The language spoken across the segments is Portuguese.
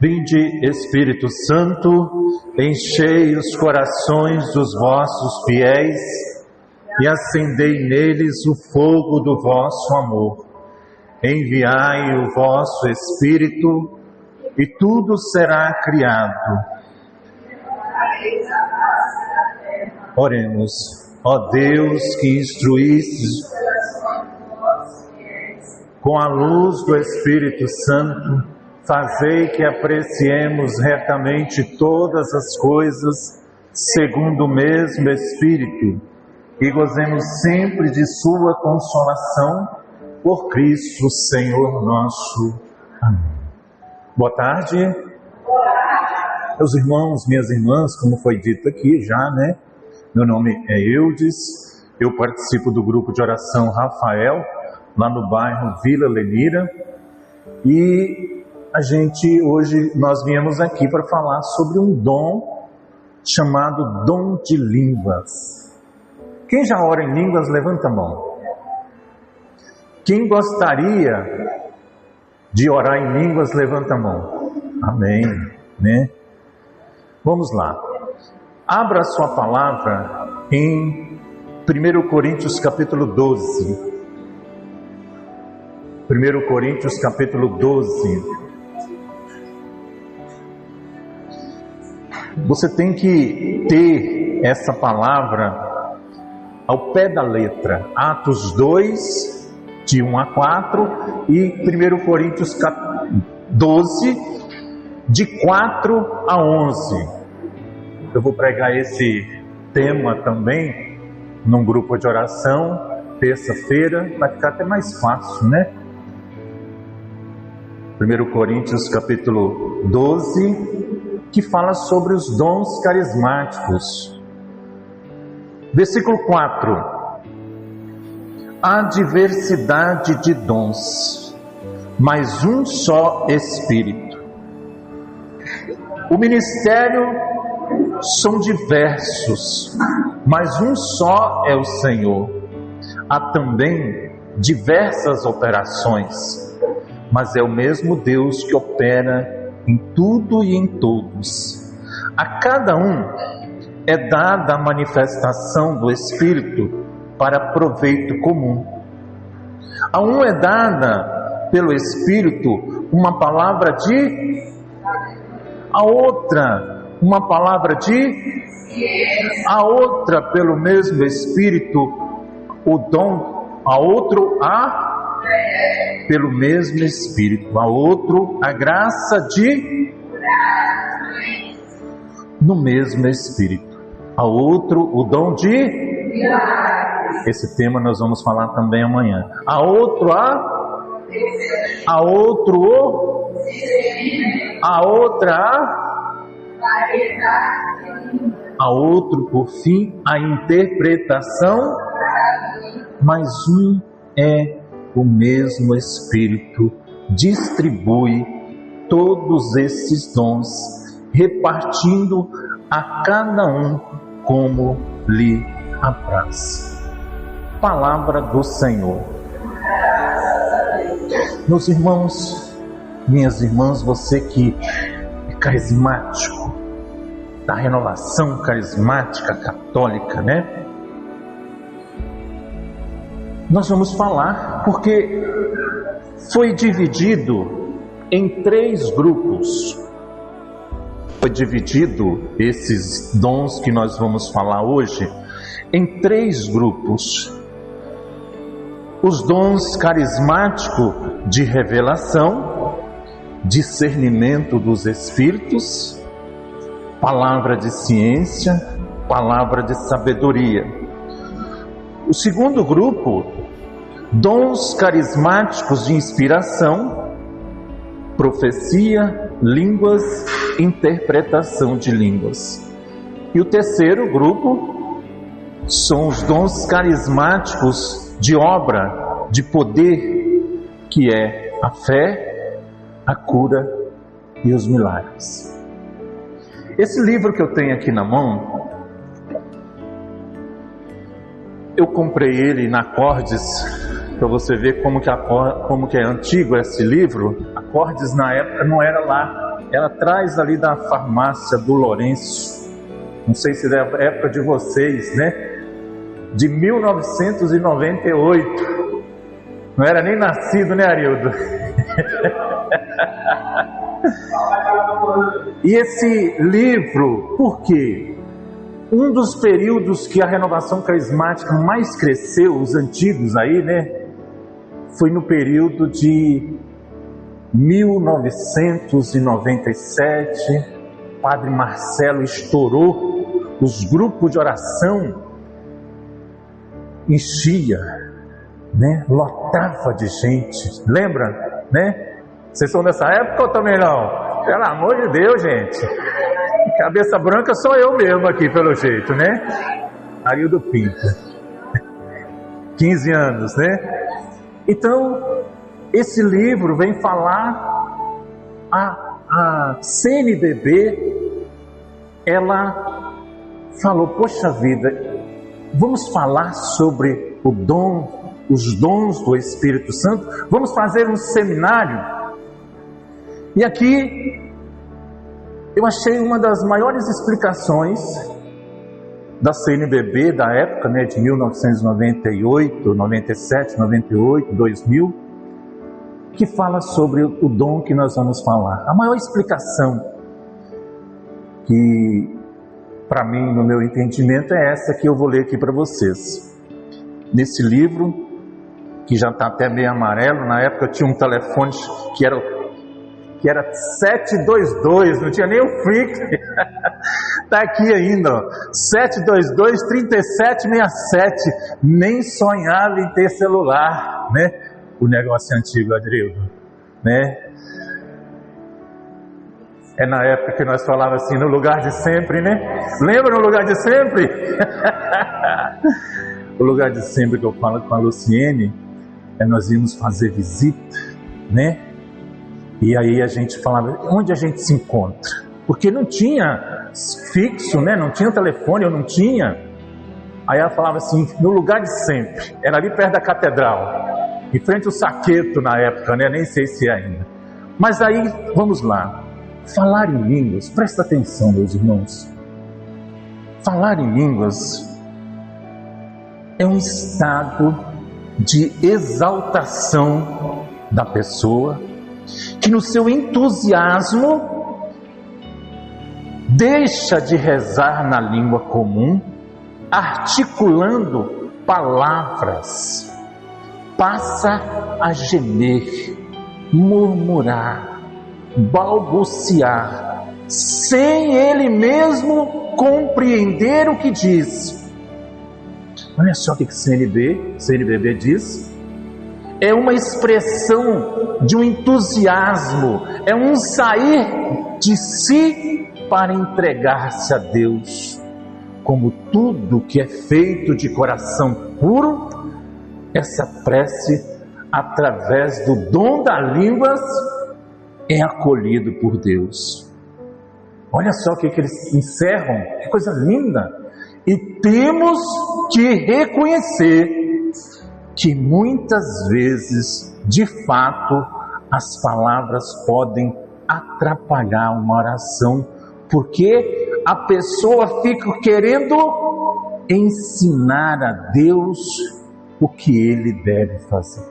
Vinde, Espírito Santo, enchei os corações dos vossos fiéis e acendei neles o fogo do vosso amor. Enviai o vosso Espírito e tudo será criado. Oremos. Ó Deus, que instruístes com a luz do Espírito Santo, fazei que apreciemos retamente todas as coisas segundo o mesmo Espírito e gozemos sempre de sua consolação por Cristo Senhor nosso. Amém. Boa tarde. Meus irmãos, minhas irmãs, como foi dito aqui já, né? Meu nome é Eudes, eu participo do grupo de oração Rafael, lá no bairro Vila Lenira, e hoje nós viemos aqui para falar sobre um dom chamado dom de línguas. Quem já ora em línguas, levanta a mão. Quem gostaria de orar em línguas, levanta a mão. Amém, né? Vamos lá. Abra a sua palavra em 1 Coríntios capítulo 12. 1 Coríntios capítulo 12. Você tem que ter essa palavra ao pé da letra. Atos 2, de 1 a 4 e 1 Coríntios 12, de 4 a 11. Eu vou pregar esse tema também num grupo de oração, terça-feira, vai ficar até mais fácil, né? 1 Coríntios capítulo 12, que fala sobre os dons carismáticos. Versículo 4. Há diversidade de dons, mas um só Espírito. O ministério são diversos, mas um só é o Senhor. Há também diversas operações, mas é o mesmo Deus que opera em tudo e em todos. A cada um é dada a manifestação do Espírito para proveito comum. A um é dada pelo Espírito uma palavra de... A outra uma palavra de... A outra pelo mesmo Espírito o dom, a outro pelo mesmo Espírito, a outro a graça de... No mesmo Espírito, a outro o dom de... Esse tema nós vamos falar também amanhã. A outro a outro o... A outra a outro, por fim, a interpretação, mas um é o mesmo Espírito, distribui todos esses dons, repartindo a cada um como lhe apraz. Palavra do Senhor. Meus irmãos, minhas irmãs, você que é carismático, da renovação carismática católica, né? Nós vamos falar porque foi dividido em 3 grupos. Foi dividido esses dons que nós vamos falar hoje em 3 grupos. Os dons carismáticos de revelação, discernimento dos espíritos, palavra de ciência, palavra de sabedoria. O segundo grupo, dons carismáticos de inspiração, profecia, línguas, interpretação de línguas. E o terceiro grupo são os dons carismáticos de obra, de poder, que é a fé, a cura e os milagres. Esse livro que eu tenho aqui na mão, eu comprei ele na Acordes, para você ver como que é antigo esse livro. Acordes na época não era lá ela traz ali da farmácia do Lourenço, não sei se é da época de vocês, né? De 1998. Não era nem nascido, né, Arildo? E esse livro, por quê? Um dos períodos que a renovação carismática mais cresceu, os antigos aí, né? Foi no período de 1997. Padre Marcelo estourou, os grupos de oração enchia, né? Lotava de gente, lembra, né? Vocês são dessa época ou também não? Pelo amor de Deus, gente, cabeça branca sou eu mesmo aqui, pelo jeito, né? Arildo Pinta, 15 anos, né? Então, esse livro vem falar, a CNBB, ela falou, poxa vida, vamos falar sobre o dom, os dons do Espírito Santo, vamos fazer um seminário. E aqui eu achei uma das maiores explicações da CNBB da época, né, de 1998, 97, 98, 2000, que fala sobre o dom que nós vamos falar. A maior explicação que, para mim, no meu entendimento, é essa que eu vou ler aqui para vocês. Nesse livro, que já está até meio amarelo, na época tinha um telefone que era 722, não tinha nem o fixo. Está aqui ainda, ó, 722-3767, nem sonhava em ter celular, né? O negócio antigo, Adrildo, né? É na época que nós falávamos assim, no lugar de sempre, né? Lembra no lugar de sempre? O lugar de sempre que eu falo com a Luciene, nós íamos fazer visita, né? E aí a gente falava, onde a gente se encontra? Porque não tinha fixo, né? Não tinha telefone, eu não tinha. Aí ela falava assim, no lugar de sempre, era ali perto da catedral, em frente ao Saqueto na época, né? Nem sei se é ainda. Mas aí, vamos lá, falar em línguas, presta atenção, meus irmãos. Falar em línguas é um estado de exaltação da pessoa, que no seu entusiasmo deixa de rezar na língua comum, articulando palavras, passa a gemer, murmurar, balbuciar, sem ele mesmo compreender o que diz. Olha só o que CNBB diz. É uma expressão de um entusiasmo, é um sair de si para entregar-se a Deus. Como tudo que é feito de coração puro, essa prece, através do dom das línguas, é acolhido por Deus. Olha só o que eles encerram, que coisa linda! E temos que reconhecer que muitas vezes, de fato, as palavras podem atrapalhar uma oração, porque a pessoa fica querendo ensinar a Deus o que Ele deve fazer.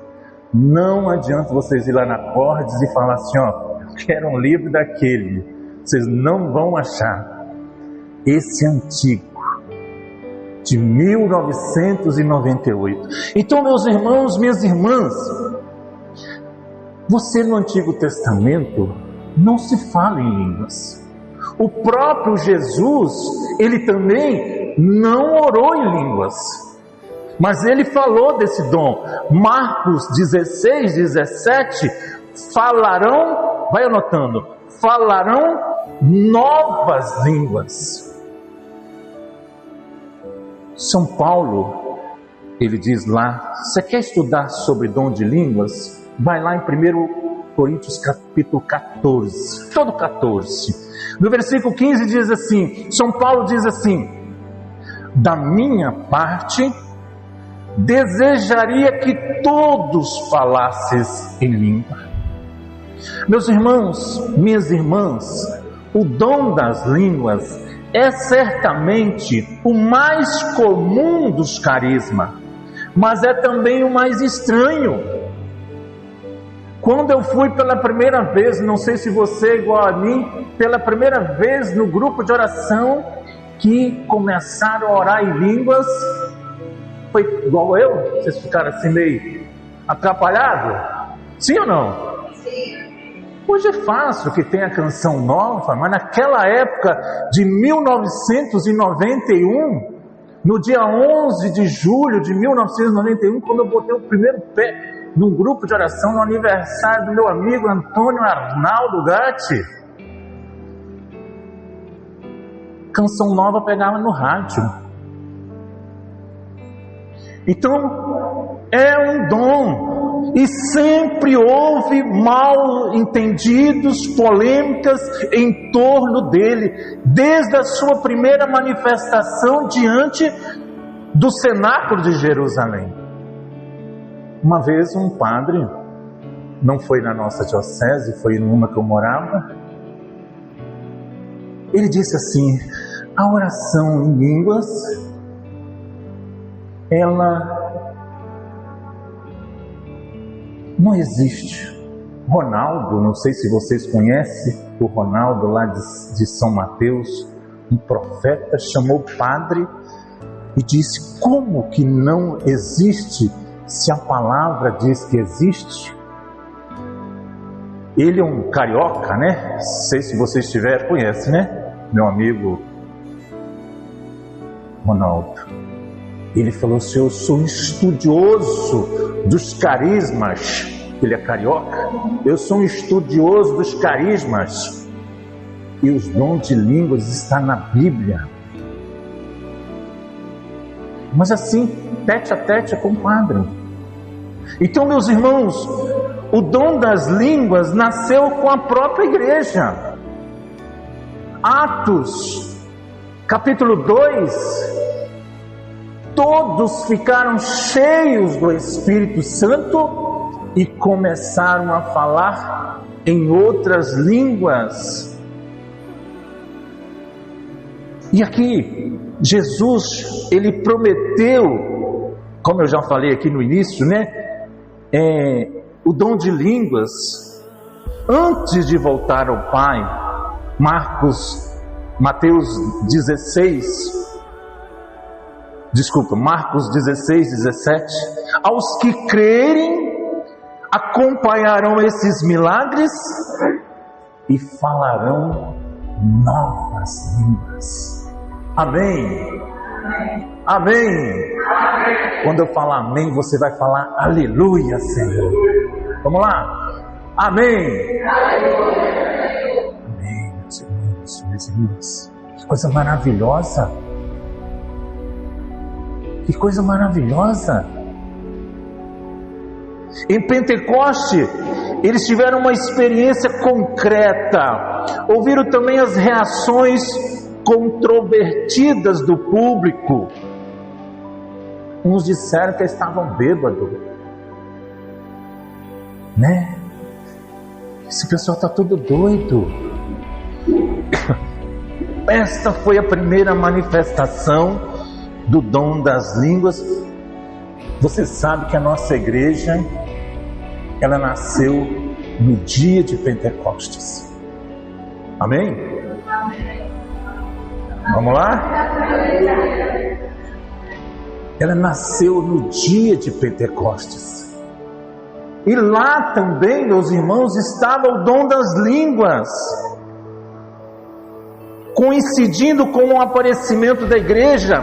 Não adianta vocês ir lá na Cordes e falar assim, ó, eu quero um livro daquele, vocês não vão achar. Esse antigo, de 1998. Então, meus irmãos, minhas irmãs, você no Antigo Testamento não se fala em línguas. O próprio Jesus, ele também não orou em línguas, mas ele falou desse dom. Marcos 16, 17, falarão, vai anotando, falarão novas línguas. São Paulo, ele diz lá, você quer estudar sobre dom de línguas? Vai lá em 1 Coríntios capítulo 14, todo 14. No versículo 15 diz assim, São Paulo diz assim, da minha parte, desejaria que todos falasses em língua, Meus irmãos, minhas irmãs, o dom das línguas é certamente o mais comum dos carismas, mas é também o mais estranho. Quando eu fui pela primeira vez, não sei se você é igual a mim, pela primeira vez no grupo de oração, que começaram a orar em línguas, foi igual eu? Vocês ficaram assim meio atrapalhados? Sim ou não? Hoje é fácil que tem a canção nova, mas naquela época de 1991, no dia 11 de julho de 1991, quando eu botei o primeiro pé num grupo de oração no aniversário do meu amigo Antônio Arnaldo Gatti, canção nova pegava no rádio. Então, é um dom. E sempre houve mal entendidos, polêmicas em torno dele, desde a sua primeira manifestação diante do cenáculo de Jerusalém. Uma vez um padre, não foi na nossa diocese, foi numa que eu morava, ele disse assim: a oração em línguas, ela não existe. Ronaldo, não sei se vocês conhecem o Ronaldo lá de São Mateus, um profeta, chamou o padre e disse: como que não existe se a palavra diz que existe? Ele é um carioca, né? Não sei se vocês conhecem, né? Meu amigo Ronaldo. Ele falou assim: eu sou um estudioso dos carismas. Ele é carioca. Eu sou um estudioso dos carismas. E os dons de línguas estão na Bíblia. Mas assim, tete a tete com o padre. Então, meus irmãos, o dom das línguas nasceu com a própria igreja. Atos, capítulo 2, todos ficaram cheios do Espírito Santo e começaram a falar em outras línguas. E aqui, Jesus, ele prometeu, como eu já falei aqui no início, né? O dom de línguas, antes de voltar ao Pai. Marcos 16, 17. Aos que crerem, acompanharão esses milagres e falarão novas línguas. Amém? Amém? Quando eu falar amém, você vai falar aleluia, Senhor. Vamos lá? Amém? Amém, meus irmãos, minhas irmãs. Que coisa maravilhosa. Que coisa maravilhosa. Em Pentecoste, eles tiveram uma experiência concreta. Ouviram também as reações controvertidas do público. Uns disseram que estavam bêbados, né? Esse pessoal está todo doido. Esta foi a primeira manifestação do dom das línguas. Você sabe que a nossa igreja, ela nasceu no dia de Pentecostes. Amém? Vamos lá? Ela nasceu no dia de Pentecostes. E lá também, meus irmãos, estava o dom das línguas, coincidindo com o aparecimento da igreja,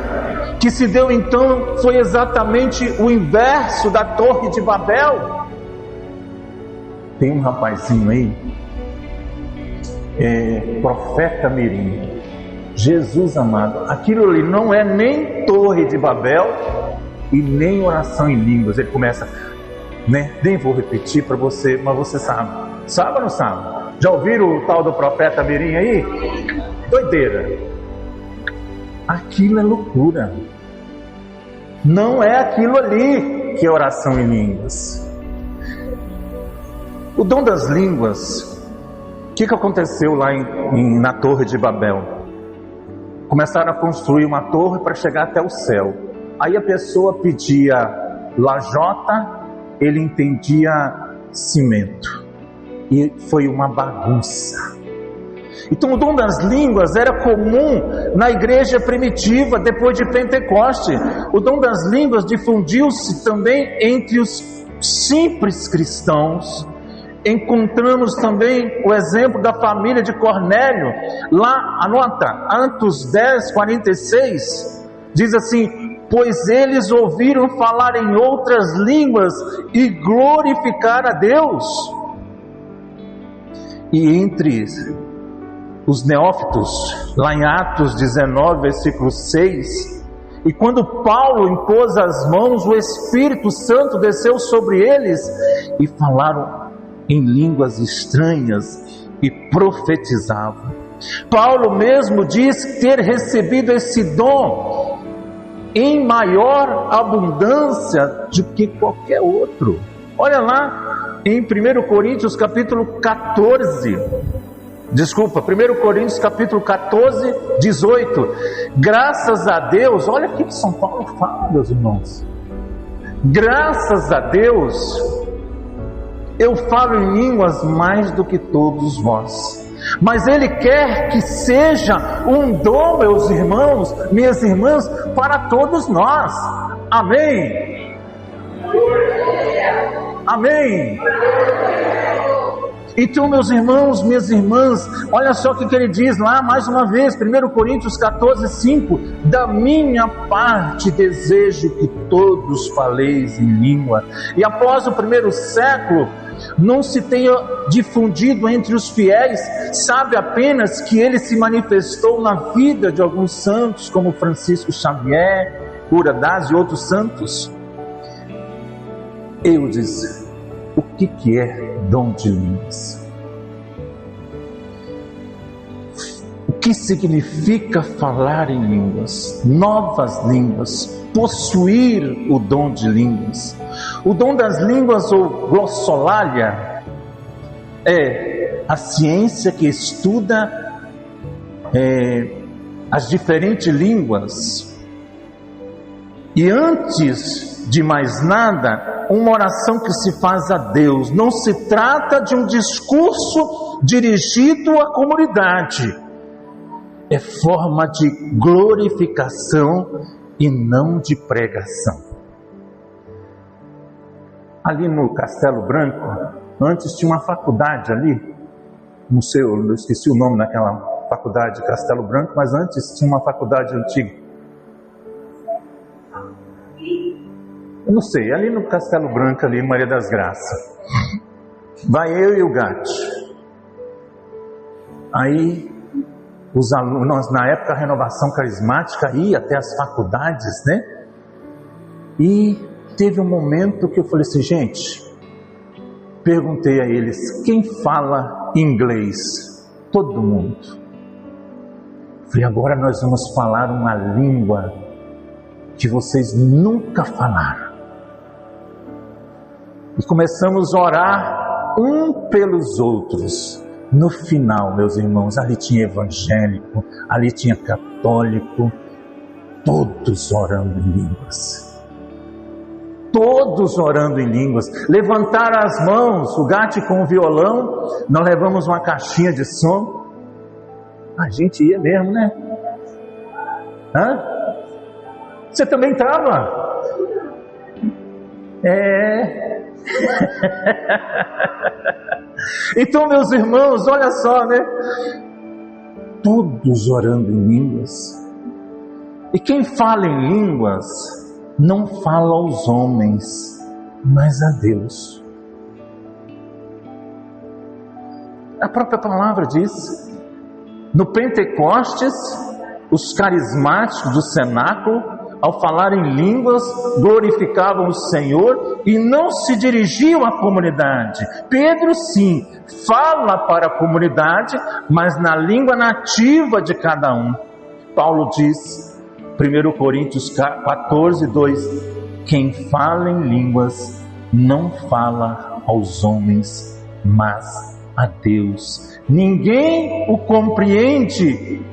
que se deu então, foi exatamente o inverso da Torre de Babel. Tem um rapazinho aí, profeta Mirim. Jesus amado, aquilo ali não é nem Torre de Babel e nem oração em línguas. Ele começa, né? Nem vou repetir para você, mas você sabe. Sabe ou não sabe? Já ouviram o tal do profeta Mirim aí? Doideira. Aquilo é loucura. Não é aquilo ali que é oração em línguas. O dom das línguas, o que aconteceu lá na Torre de Babel? Começaram a construir uma torre para chegar até o céu. Aí a pessoa pedia lajota, ele entendia cimento. E foi uma bagunça. Então o dom das línguas era comum na igreja primitiva, depois de Pentecoste. O dom das línguas difundiu-se também entre os simples cristãos. Encontramos também o exemplo da família de Cornélio. Lá, anota, Atos 10, 46, diz assim: pois eles ouviram falar em outras línguas e glorificar a Deus. E entre os neófitos, lá em Atos 19, versículo 6, e quando Paulo impôs as mãos, o Espírito Santo desceu sobre eles e falaram em línguas estranhas e profetizavam. Paulo mesmo diz ter recebido esse dom em maior abundância do que qualquer outro. Olha lá em 1 Coríntios capítulo 14, 1 Coríntios capítulo 14, 18. Graças a Deus, olha o que São Paulo fala, meus irmãos. Graças a Deus, eu falo em línguas mais do que todos vós. Mas Ele quer que seja um dom, meus irmãos, minhas irmãs, para todos nós. Amém? Amém? Então, meus irmãos, minhas irmãs, olha só o que ele diz lá, mais uma vez, 1 Coríntios 14, 5. Da minha parte desejo que todos faleis em língua. E após o primeiro século, não se tenha difundido entre os fiéis, sabe apenas que ele se manifestou na vida de alguns santos, como Francisco Xavier, Cura das e outros santos. Eu disse, o que é dom de línguas? O que significa falar em línguas, novas línguas, possuir o dom de línguas? O dom das línguas, ou glossolalia, é a ciência que estuda as diferentes línguas. E antes de mais nada, uma oração que se faz a Deus. Não se trata de um discurso dirigido à comunidade. É forma de glorificação e não de pregação. Ali no Castelo Branco, antes tinha uma faculdade ali, não sei, eu esqueci o nome daquela faculdade de Castelo Branco, mas antes tinha uma faculdade antiga. Eu não sei, ali no Castelo Branco, ali em Maria das Graças. Vai eu e o Gatti. Aí, os alunos, na época a Renovação Carismática ia até as faculdades, né? E teve um momento que eu falei assim, gente, perguntei a eles, quem fala inglês? Todo mundo. Falei, agora nós vamos falar uma língua que vocês nunca falaram. E começamos a orar um pelos outros. No final, meus irmãos, ali tinha evangélico, ali tinha católico, todos orando em línguas. Todos orando em línguas. Levantaram as mãos, o Gatti com o violão, nós levamos uma caixinha de som. A gente ia mesmo, né? Hã? Você também estava? Então, meus irmãos, olha só, né? Todos orando em línguas. E quem fala em línguas não fala aos homens, mas a Deus. A própria palavra diz. No Pentecostes, os carismáticos do cenáculo, ao falar em línguas, glorificavam o Senhor e não se dirigiam à comunidade. Pedro, sim, fala para a comunidade, mas na língua nativa de cada um. Paulo diz, 1 Coríntios 14, 2, quem fala em línguas não fala aos homens, mas a Deus. Ninguém o compreende.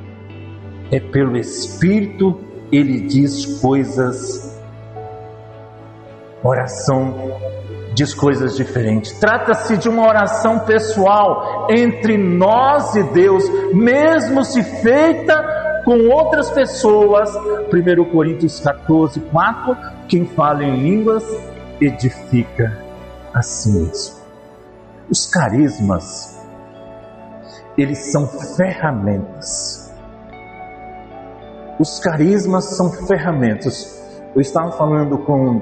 É pelo Espírito ele diz coisas. Oração diz coisas diferentes. Trata-se de uma oração pessoal entre nós e Deus, mesmo se feita com outras pessoas. 1 Coríntios 14, 4. Quem fala em línguas edifica a si mesmo. Os carismas, eles são ferramentas. Os carismas são ferramentas. Eu estava falando com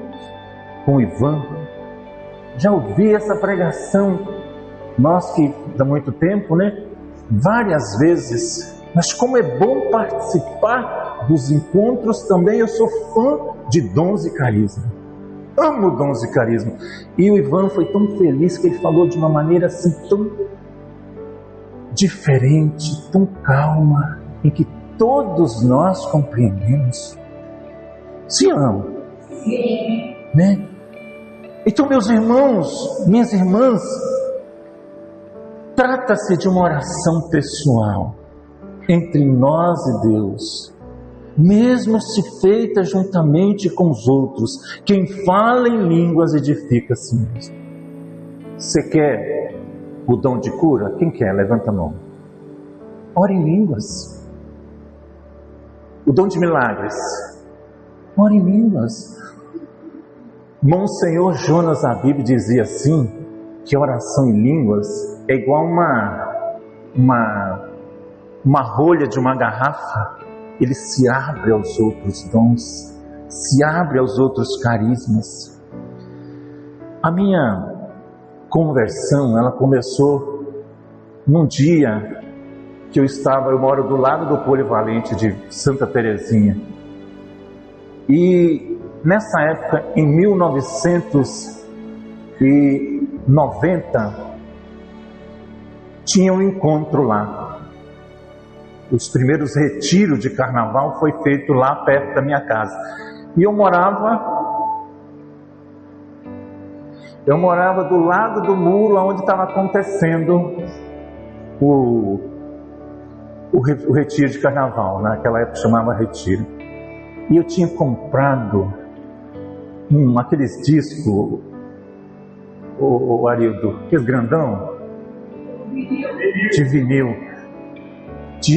o Ivan, já ouvi essa pregação, nós que há muito tempo, né? Várias vezes. Mas como é bom participar dos encontros também. Eu sou fã de dons e carisma. Amo dons e carisma. E o Ivan foi tão feliz que ele falou de uma maneira assim tão diferente, tão calma, em que todos nós compreendemos. Se amam. Sim. Né? Então, meus irmãos, minhas irmãs, trata-se de uma oração pessoal entre nós e Deus, mesmo se feita juntamente com os outros. Quem fala em línguas edifica a si mesmo. Você quer o dom de cura? Quem quer? Levanta a mão. Ore em línguas. O dom de milagres? Ore em línguas. Monsenhor Jonas Habib dizia assim, que a oração em línguas é igual uma rolha de uma garrafa. Ele se abre aos outros dons, se abre aos outros carismas. A minha conversão, ela começou num dia que eu moro do lado do Polivalente de Santa Terezinha. E nessa época, em 1990, tinha um encontro lá. Os primeiros retiros de carnaval foi feito lá perto da minha casa. E eu morava do lado do muro onde estava acontecendo o retiro de carnaval. Naquela época chamava retiro. E eu tinha comprado aqueles discos, o Arildo, aqueles grandão, de vinil.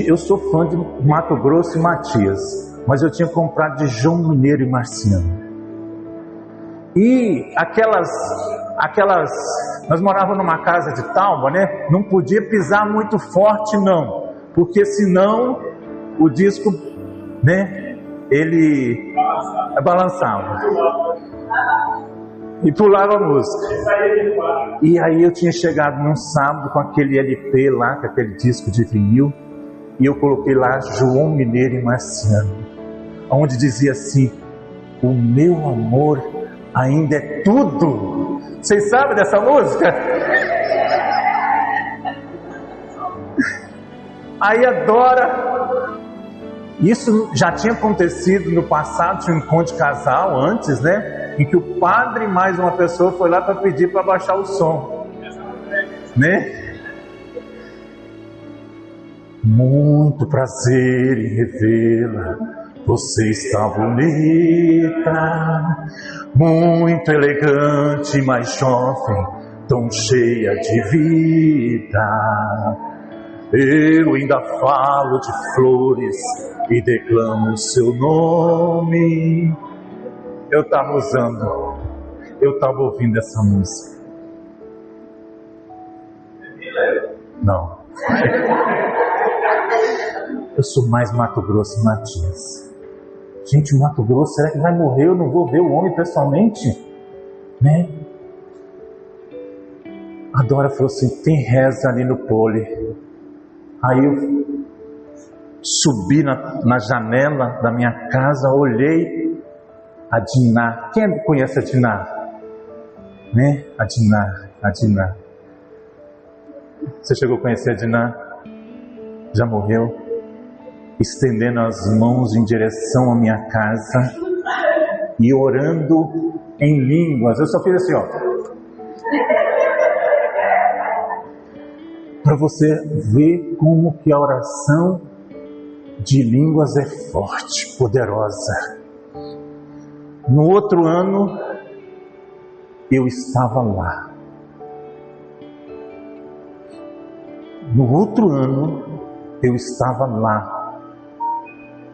Eu sou fã de Mato Grosso e Matias, mas eu tinha comprado de João Mineiro e Marciano. E nós morávamos numa casa de tábua, né? Não podia pisar muito forte não, porque senão o disco, né? Ele balançava e pulava a música. E aí eu tinha chegado num sábado com aquele LP lá, com aquele disco de vinil, e eu coloquei lá João Mineiro e Marciano, onde dizia assim: o meu amor ainda é tudo. Vocês sabem dessa música? Aí adora. Isso já tinha acontecido no passado, tinha um encontro de casal antes, né? Em que o padre e mais uma pessoa foi lá para pedir para baixar o som, né? Muito prazer em revê-la, você está bonita, muito elegante, mais jovem, tão cheia de vida. Eu ainda falo de flores e declamo o seu nome. Eu estava ouvindo essa música. Não. Eu sou mais Mato Grosso e Matias. Gente, Mato Grosso, será que vai morrer? Eu não vou ver o homem pessoalmente? Né? A Dora falou assim: tem reza ali no pole. Aí eu subi na janela da minha casa, olhei a Diná. Quem conhece a Diná? Né? A Diná. Você chegou a conhecer a Diná? Já morreu? Estendendo as mãos em direção à minha casa e orando em línguas. Eu só fiz assim, ó. para você ver como que a oração de línguas é forte, poderosa. No outro ano, eu estava lá. No outro ano, eu estava lá,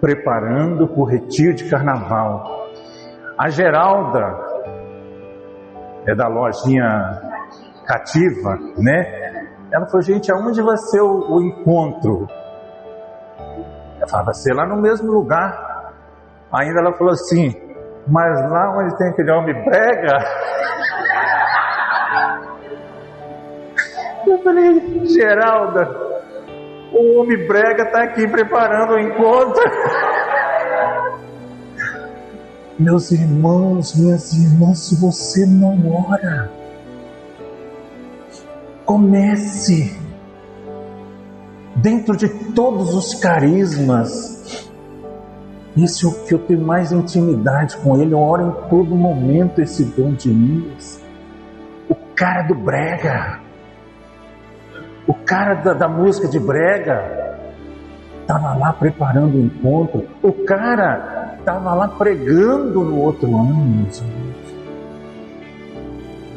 preparando para o retiro de carnaval. A Geralda, é da lojinha Cativa, né? Ela falou, gente, aonde vai ser o encontro? Eu falava, vai ser lá no mesmo lugar. Ainda ela falou assim, mas lá onde tem aquele homem brega? Eu falei, Geralda, o homem brega está aqui preparando o encontro. Meus irmãos, minhas irmãs, se você não ora, comece. Dentro de todos os carismas, esse é o que eu tenho mais intimidade com ele. Eu oro em todo momento esse dom de línguas. O cara do brega, o cara da música de brega, estava lá preparando o encontro. O cara estava lá pregando no outro ano, meus irmãos.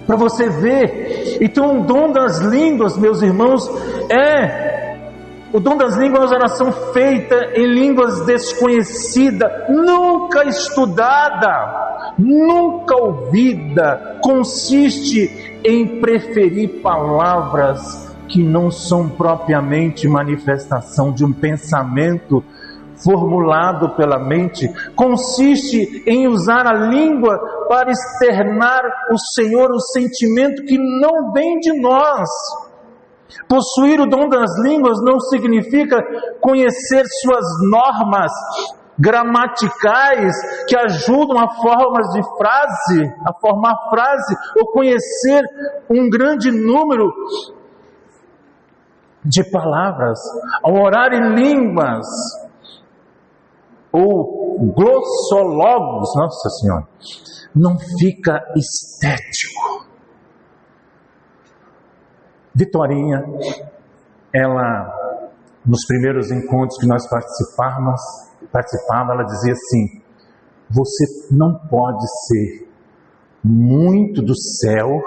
Para você ver. Então o dom das línguas, meus irmãos, o dom das línguas é uma oração feita em línguas desconhecidas, nunca estudada, nunca ouvida. Consiste em preferir palavras que não são propriamente manifestação de um pensamento formulado pela mente. Consiste em usar a língua para externar o Senhor, o sentimento que não vem de nós. Possuir o dom das línguas não significa conhecer suas normas gramaticais que ajudam a formar frase, ou conhecer um grande número de palavras. Ao orar em línguas ou glossologos, Nossa Senhora, não fica estético. Vitorinha, ela, nos primeiros encontros que nós participava, ela dizia assim, você não pode ser muito do céu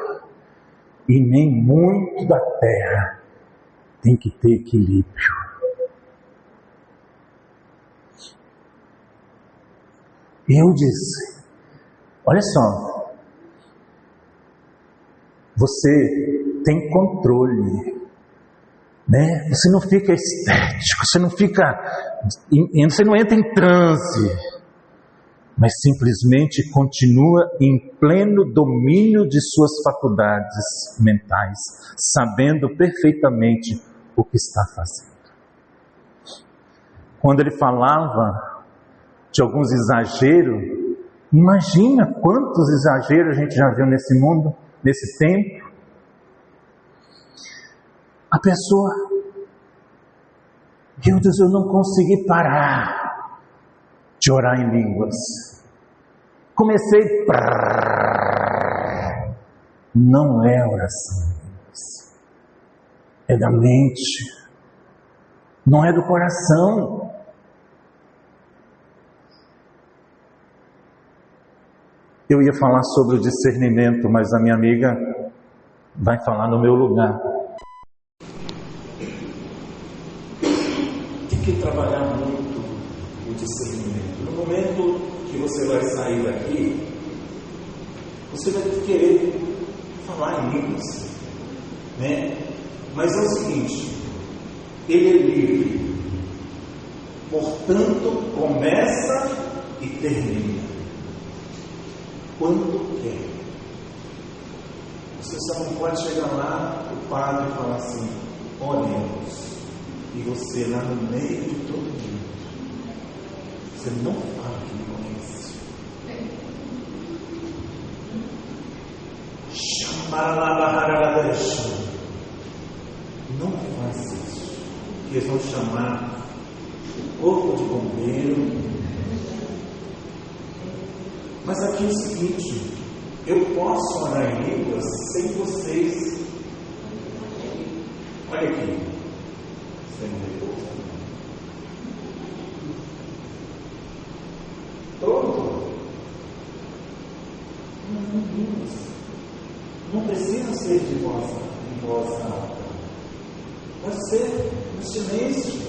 e nem muito da terra, tem que ter equilíbrio. Eu disse, olha só, você tem controle, né? Você não fica estético, você não entra em transe, mas simplesmente continua em pleno domínio de suas faculdades mentais, sabendo perfeitamente o que está fazendo. Quando ele falava de alguns exageros, imagina quantos exageros a gente já viu nesse mundo, nesse tempo. A pessoa, meu Deus, eu não consegui parar de orar em línguas. Comecei, não é oração em línguas, é da mente, não é do coração. Eu ia falar sobre o discernimento, mas a minha amiga vai falar no meu lugar. Tem que trabalhar muito o discernimento. No momento que você vai sair daqui, você vai querer falar em línguas, né? Mas é o seguinte, ele é livre, portanto começa e termina quando quer. Você só não pode chegar lá, o padre falar assim, oremos, e você lá no meio de todo mundo, você não fala que não conhece. Não faz isso, porque eles vão chamar o corpo de bombeiro. Mas aqui é o seguinte, eu posso orar em línguas sem vocês Olha aqui. Você não repousa. Todo. Não precisa ser de voz alta. Pode ser no silêncio.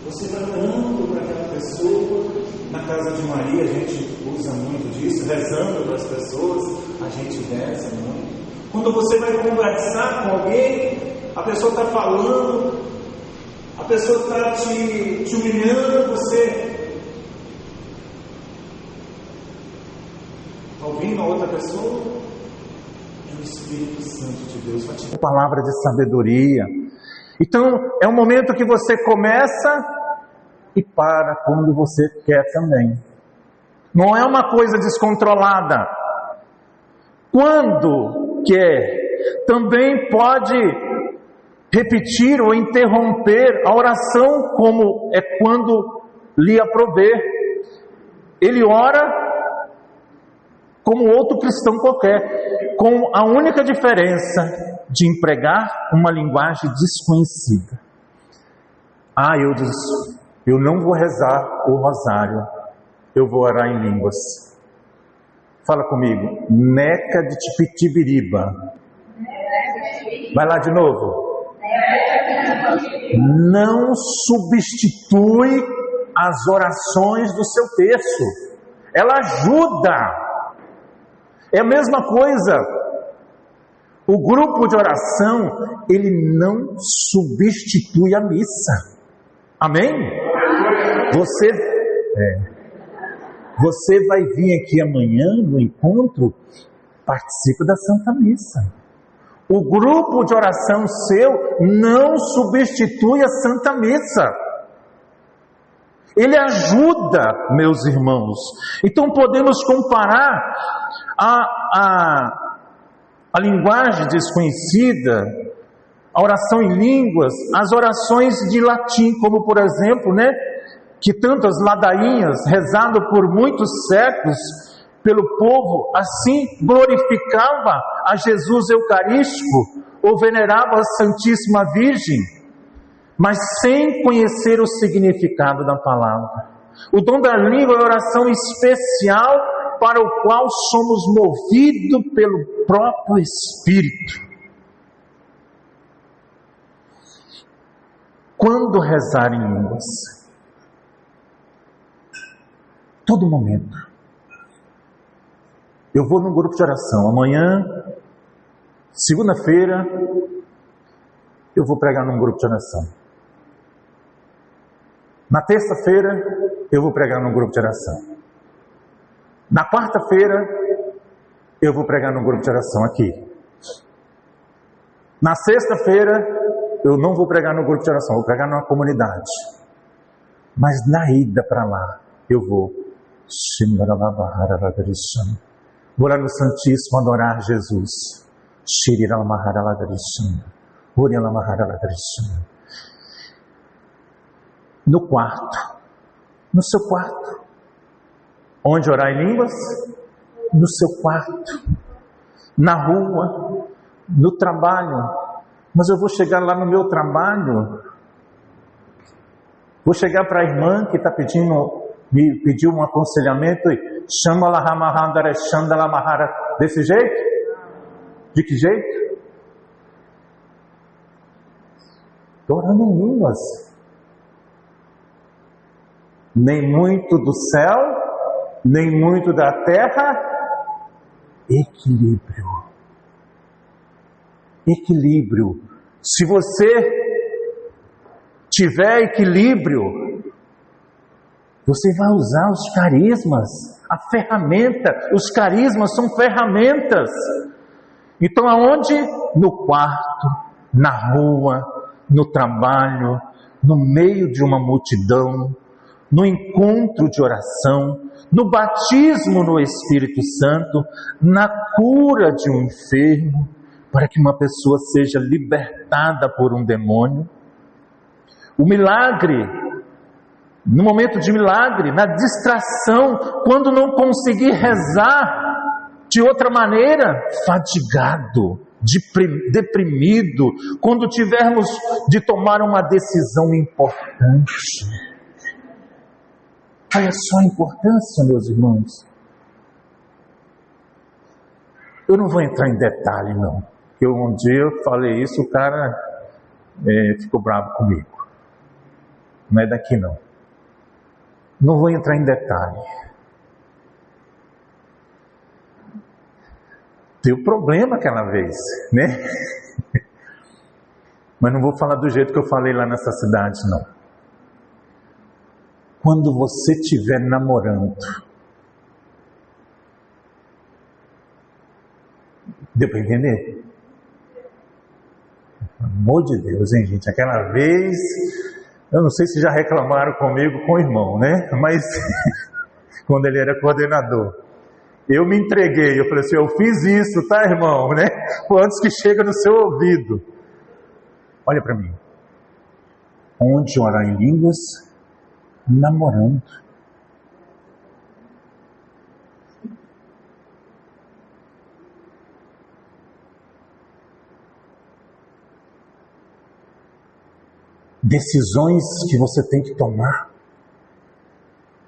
Você vai orando para aquela pessoa. Na casa de Maria a gente usa muito disso, rezando para as pessoas, a gente reza muito. Quando você vai conversar com alguém, a pessoa está falando, a pessoa está te humilhando, você está ouvindo a outra pessoa, é o Espírito Santo de Deus vai te dar palavra de sabedoria. Então, é um momento que você começa e para quando você quer também. Não é uma coisa descontrolada. Quando quer, também pode repetir ou interromper a oração, como é quando lhe aprover. Ele ora como outro cristão qualquer, com a única diferença de empregar uma linguagem desconhecida. Eu não vou rezar o rosário, eu vou orar em línguas. Fala comigo, Neca de Tipitibiriba. Vai lá de novo. Não substitui as orações do seu terço. Ela ajuda. É a mesma coisa. O grupo de oração, ele não substitui a missa. Amém? Você vai vir aqui amanhã no encontro, participe da Santa Missa. O grupo de oração seu não substitui a Santa Missa. Ele ajuda, meus irmãos. Então podemos comparar a linguagem desconhecida, a oração em línguas, as orações de latim, como por exemplo, que tantas ladainhas, rezado por muitos séculos pelo povo, assim glorificava a Jesus Eucarístico, ou venerava a Santíssima Virgem, mas sem conhecer o significado da palavra. O dom da língua é a oração especial para o qual somos movidos pelo próprio Espírito. Quando rezar em línguas? Todo momento. Eu vou num grupo de oração. Amanhã, segunda-feira, eu vou pregar num grupo de oração. Na terça-feira, eu vou pregar num grupo de oração. Na quarta-feira, eu vou pregar num grupo de oração aqui. Na sexta-feira, eu não vou pregar no grupo de oração, vou pregar numa comunidade. Mas na ida para lá, eu vou lá no Santíssimo adorar Jesus. No quarto, no seu quarto. Onde orar em línguas? No seu quarto. Na rua, no trabalho. Mas eu vou chegar lá no meu trabalho, vou chegar para a irmã que está me pediu um aconselhamento e chama la ramahanda chanda la mahara desse jeito? De que jeito? Estou orando em línguas. Nem muito do céu, nem muito da terra. Equilíbrio. Equilíbrio. Se você tiver equilíbrio, você vai usar os carismas, a ferramenta. Os carismas são ferramentas. Então aonde? No quarto, na rua, no trabalho, no meio de uma multidão, no encontro de oração, no batismo no Espírito Santo, na cura de um enfermo, para que uma pessoa seja libertada por um demônio. O milagre, no momento de milagre, na distração, quando não conseguir rezar de outra maneira, fadigado, deprimido, quando tivermos de tomar uma decisão importante. Olha só a importância, meus irmãos. Eu não vou entrar em detalhe, não. Porque um dia eu falei isso, o cara ficou bravo comigo. Não é daqui, não. Não vou entrar em detalhe. Deu problema aquela vez, né? Mas não vou falar do jeito que eu falei lá nessa cidade, não. Quando você estiver namorando, deu para entender? Pelo amor de Deus, hein, gente? Aquela vez, eu não sei se já reclamaram comigo com o irmão, né? Mas quando ele era coordenador, eu me entreguei. Eu falei assim: eu fiz isso, tá, irmão? Né? Antes que chega no seu ouvido. Olha para mim. Onde orar em línguas? Namorando. Decisões que você tem que tomar.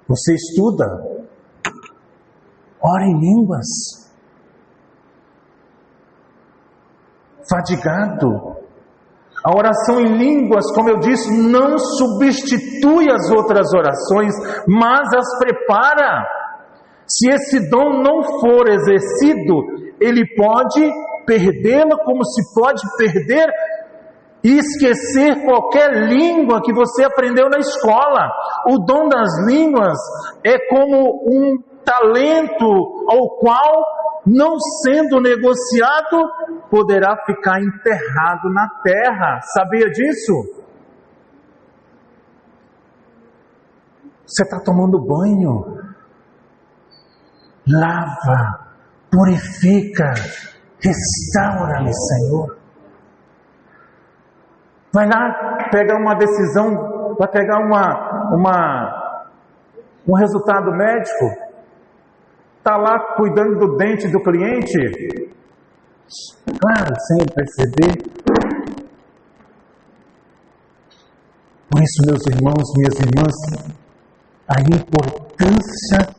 Você estuda, ora em línguas, fadigado. A oração em línguas, como eu disse, não substitui as outras orações, mas as prepara. Se esse dom não for exercido, ele pode perdê-lo, como se pode perder e esquecer qualquer língua que você aprendeu na escola. O dom das línguas é como um talento ao qual, não sendo negociado, poderá ficar enterrado na terra. Sabia disso? Você está tomando banho, lava, purifica, restaura-me, Senhor. Vai lá pegar uma decisão, vai pegar um resultado médico, está lá cuidando do dente do cliente, claro, sem perceber. Por isso, meus irmãos, minhas irmãs, a importância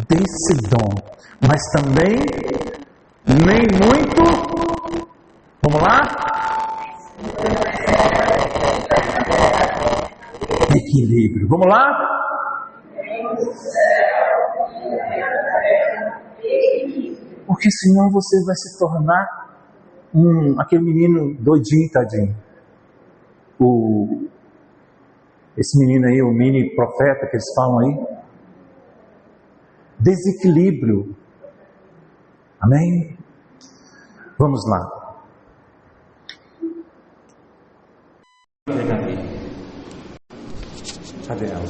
desse dom, mas também nem muito, vamos lá? Equilíbrio, vamos lá? Porque senão você vai se tornar aquele menino doidinho, tadinho. Esse menino aí, o mini profeta que eles falam aí. Desequilíbrio. Amém? Vamos lá. Cadê ela?